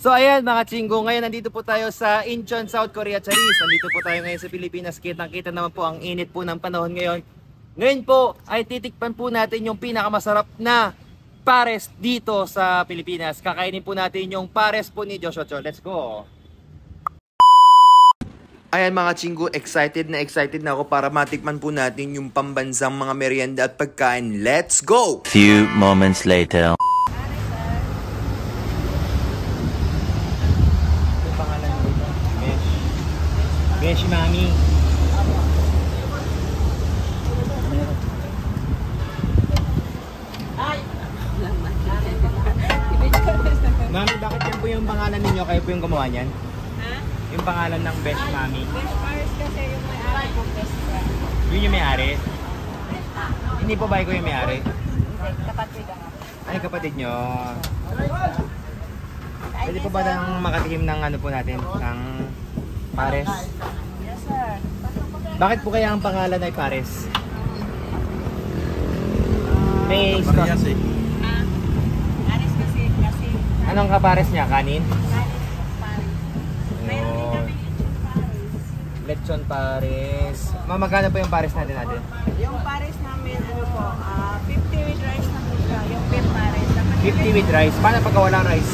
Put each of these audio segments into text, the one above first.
So ayan mga chinggo, ngayon nandito po tayo sa Incheon, South Korea, Charis. Nandito po tayo ngayon sa Pilipinas. Kitang-kita naman po ang init po ng panahon ngayon. Ngayon po ay titikpan po natin yung pinakamasarap na pares dito sa Pilipinas. Kakainin po natin yung pares po ni Joshua Cho. Let's go! Ayan mga chinggo, excited na ako para matikman po natin yung pambansang mga merienda at pagkain. Let's go! Few moments later. Besh Mami. Mami, bakit yan po yung pangalan ninyo? Kayo po yung gumawa niyan? Ha? Yung pangalan ng Besh Mami. Besh Paris kasi yung may-ari ko, Besh Paris. Yun yung may-ari? Hindi po ba ikaw yung may-ari? Hindi, kapatid ako. Ay, kapatid nyo. Pwede po ba nang makatikim ng ano po natin? Ng pares? Yes, sir. Bakit po kaya ang pangalan ay pares? May Paris kasi. Anong kapares niya? Kanin? Paris. Mayroon din kami Lechon pares. Magkano po yung pares natin? Yung Paris namin, ano po, 50 with rice na po siya. Yung beef Paris. 50 with rice. Paano pagka walang rice?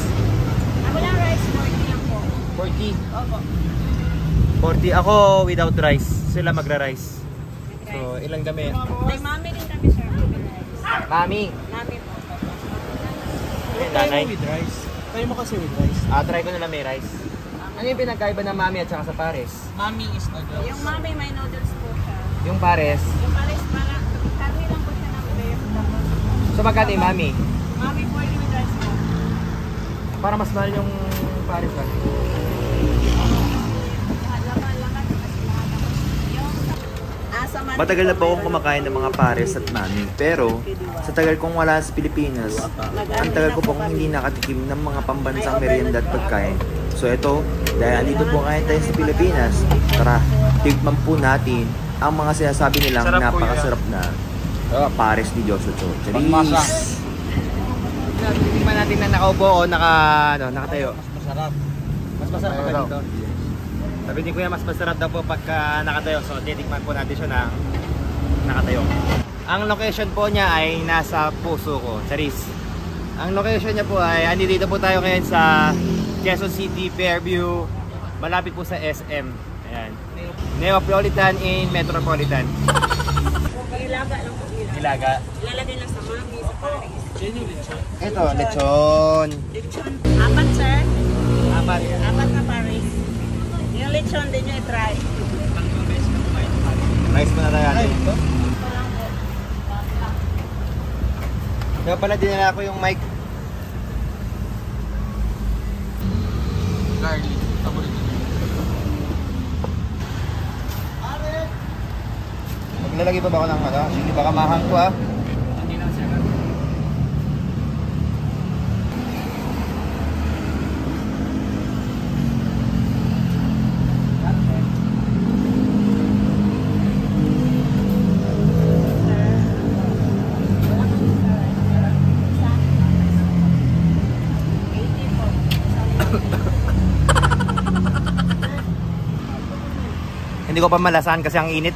Walang rice, 40 lang po. 40. Opo. 40. Ako without rice. Sila magra-rice. So, ilang dami? May mami din kami, sir. Mami. Mami po. Nanay. With rice. Tayo mo kasi with rice. Try ko na lang may rice. Ano yung pinagkaiba ng mami at saka sa pares? Mami is noodles. Yung mami may noodles po siya. Yung pares. Yung Paris, parang karwi lang po siya ng beef. Tapos, So, magkano yung mami? mami 40 with rice po. Para mas mahal yung pares ba? Matagal na po akong kumakain ng mga pares at mami. Pero, sa tagal kong wala sa Pilipinas, ang tagal ko po kung hindi nakatikim ng mga pambansang merienda at pagkain. So ito, dahil andito po ngayon tayo sa Pilipinas, tara, tikman po natin ang mga sinasabi nilang napakasarap na pares ni Joshua Cho. Charis! Tikman natin na nakaupo o nakatayo. Mas masarap. Mas masarap pa dito. Sabi ni Kuya, mas masarap daw po pagka nakatayo. So, titikman po natin siya ng nakatayo. Ang location po niya ay nasa puso ko. Charis. Ang location niya po ay, dito po tayo ngayon sa Quezon City, Fairview. Malapit po sa SM. Ayan. Neapolitan in Metropolitan. Ilaga lang po nila. Ilaga. Ilalagay lang sa mami, sa Paris. Ito, lechon. Lechon. Apat, sir. Apat. Apat na Paris. Yung lechon din nyo i-try. Rice pa na tayo. Kaya pala dinala ko yung mic. Garlic. Paborito. Maglalagay pa ba ako ng hindi baka mahang ko Hindi na siya. Hindi ko pa malasahan kasi ang init.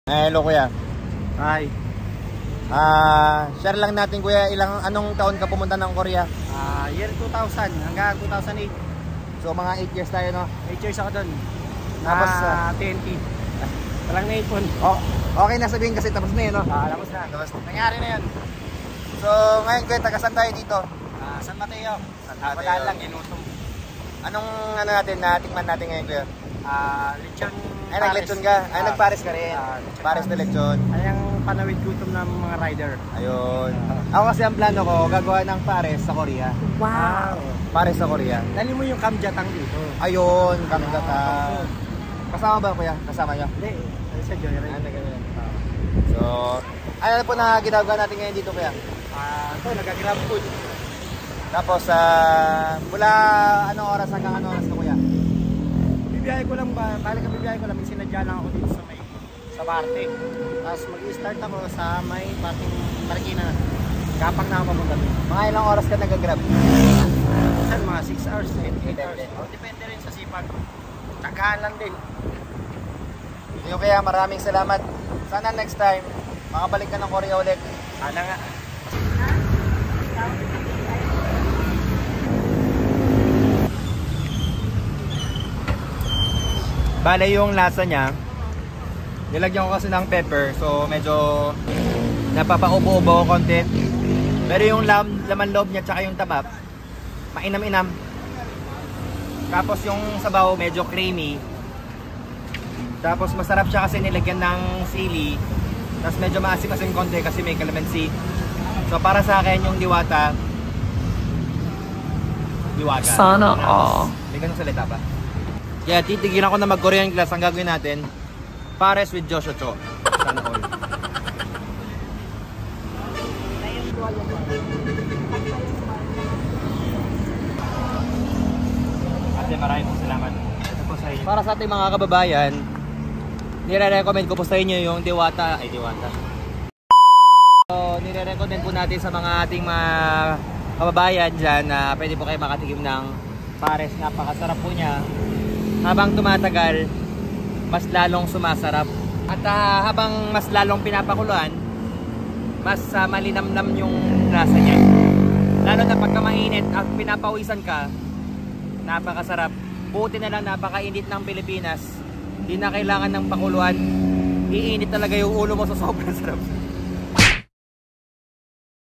Hello Kuya. Hi. Share lang natin Kuya, anong taon ka pumunta ng Korea? Year 2000 hanggang 2008. So mga 8 years tayo, no? 8 years ako doon. Tapos, TNT. Walang naipon. Okay na sabihin kasi tapos na yun, no? Tapos na. Tapos, Nangyari na yun. so ngayon Kuya, taga saan tayo dito? San Mateo. Mateo. Madaan lang, inutom. Anong natikman natin ngayon Kuya? Lechon. Ay, nag-lechon ka? Ay, nag-pares ka rin? lechon Pares na lechon. Ay, ang panawid gutom ng mga rider. Ayun. Ako kasi ang plano ko, gagawa ng pares sa Korea. Wow. Pares sa Korea. Dali mo yung kamjatang dito. Ayun, kamgata. Kasama ba Kuya? Kasama niyo? Hindi. Ay, sa Joyride. So, ano po na ginagawa natin ngayon dito Kuya? Ito, nag-grab food. Tapos, mula anong oras hanggang anong oras na Kuya? ko lang ba, bali kabibiyahe ko lang, may sinadya lang ako dito sa parte. Tapos mag-start ako sa may parting Marikina. Kapag na ako papunta doon. Mga ilang oras ka nag-grab? Minsan mga 6 hours, 8 hours. Depende rin sa sipag. Tsagaan lang din. Yung kaya maraming salamat. Sana next time, makabalik ka ng Korea ulit. Sana nga. Bale yung lasa niya, nilagyan ko kasi ng pepper, so medyo napapaubo-ubo konti. Pero yung laman loob niya tsaka yung tabap, mainam-inam. Tapos yung sabaw medyo creamy. Tapos masarap siya kasi nilagyan ng sili. Tapos medyo maasim-asim konti kasi may calamansi. So para sa akin yung diwata. Sana all. May ganun salita ba? Kaya titigil ako na mag-Korean class. Ang gagawin natin, pares with Joshua Cho. Sana all. Ate, maraming po salamat. Ito po sa inyo. Para sa ating mga kababayan, nire-recommend ko po sa inyo yung diwata. So, nire-recommend po natin sa mga ating mga kababayan dyan na pwede po kayo makatikim ng pares. Napakasarap po niya. Habang tumatagal, mas lalong sumasarap. At habang mas lalong pinapakuluan, mas malinamnam yung lasa niya. Lalo na pagka mainit at pinapawisan ka, napakasarap. Buti na lang napakainit ng Pilipinas. Hindi na kailangan ng pakuluan. Iinit talaga yung ulo mo sa sobrang sarap.